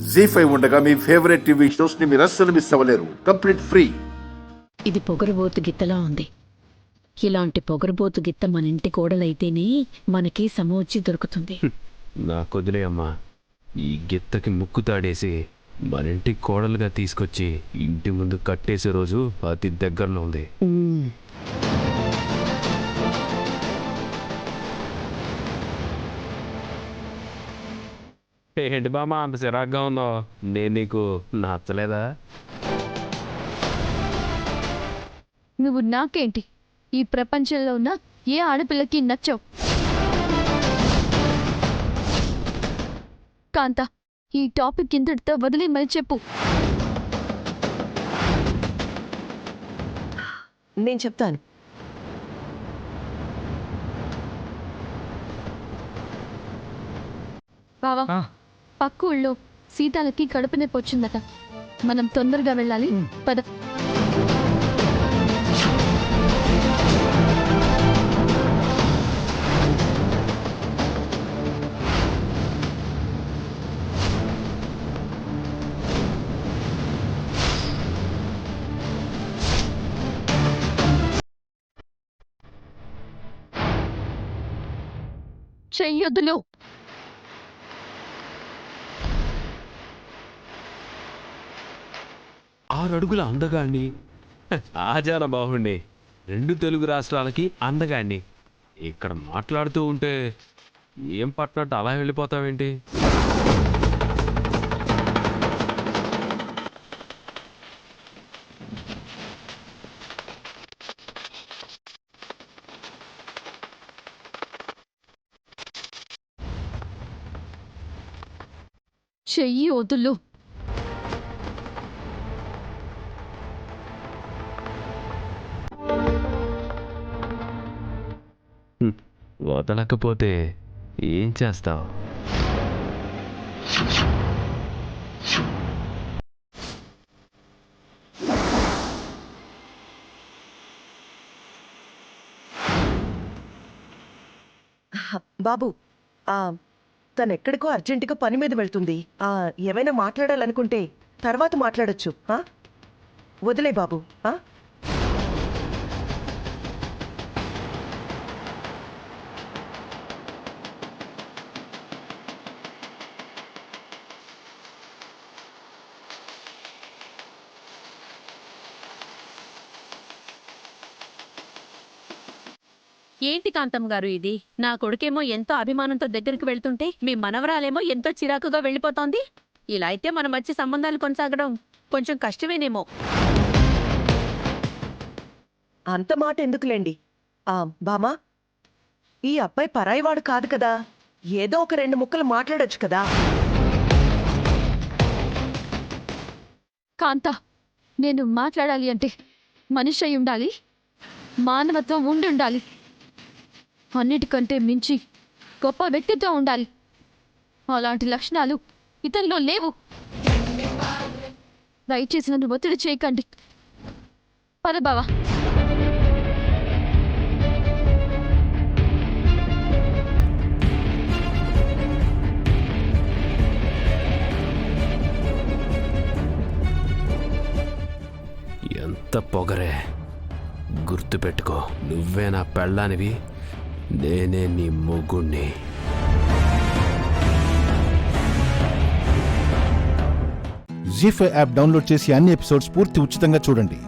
జీ5 ఉండగా మీ favourite TV shows ని మీరు అస్సలు మిస్ అవ్వలేరు. Complete free. ఇది పొగరబోతు గిత్తలా ఉంది. ఇలాంటి పొగరబోతు గిత్త మన ఇంటి కోడలైతేనే మనకి సమోచ్చి దొరుకుతుంది. నాకొదిలే అమ్మా. ఈ గిత్తకి ముక్కు తాడేసి మన ఇంటి కోడలుగా తీసుకొచ్చి ఇంటి ముందు కట్టేసే రోజు అతి దగ్గరలో ఉంది. ఏంటి బామ్మ అంత చిరాగ్గా ఉందో? నేను నీకు నచ్చలేదా? నువ్వు నాకేంటి? ఈ ప్రపంచంలో ఉన్న ఏ ఆడపిల్లకి నచ్చవు. కాంత, ఈ టాపిక్ ఇంతటితో వదిలి మరి చెప్పు. నేను చెప్తాను. బావా, పక్క ఊళ్ళో సీతాలకి కడుపు నొప్పి వచ్చిందట. మనం తొందరగా వెళ్ళాలి. పద. చెయ్యొద్దులు. 6 అడుగుల అందగాణ్ణి, ఆచార బాహుణ్ణి, 2 తెలుగు రాష్ట్రాలకి అందగాణ్ణి. ఇక్కడ మాట్లాడుతూ ఉంటే ఏం పట్టినట్టు అలా వెళ్ళిపోతావేంటి? చెయ్యి వదులు. వదలకపోతే ఏం చేస్తావు? బాబు, తను ఎక్కడికో అర్జెంటుగా పని మీద వెళ్తుంది. ఏమైనా మాట్లాడాలనుకుంటే తర్వాత మాట్లాడొచ్చు. వదిలే బాబు. ఏంటి కాంతం గారు ఇది? నా కొడుకేమో ఎంతో అభిమానంతో దగ్గరికి వెళ్తుంటే మీ మనవరాలేమో ఎంతో చిరాకుగా వెళ్ళిపోతోంది. ఇలా అయితే మన మధ్య సంబంధాలు కొనసాగడం కొంచెం కష్టమేనేమో. అంత మాట ఎందుకులేండి. బామా, ఈ అబ్బాయి పరాయివాడు కాదు కదా. ఏదో ఒక 2 ముక్కలు మాట్లాడొచ్చు కదా. కాంత, నేను మాట్లాడాలి అంటే మనిషి అయి ఉండాలి, మానవత్వం ఉండి ఉండాలి, అన్నిటికంటే మించి గొప్ప వ్యక్తిత్వం ఉండాలి. అలాంటి లక్షణాలు ఇతనిలో లేవు. దయచేసి నన్ను ఒత్తిడి చేయకండి. పద బావా. ఎంత పొగరే! గుర్తుపెట్టుకో, నువ్వే నా పెళ్ళానివి, నేనే నీ మొగుణ్ణి. జీ5 యాప్ డౌన్లోడ్ చేసి అన్ని ఎపిసోడ్స్ పూర్తి ఉచితంగా చూడండి.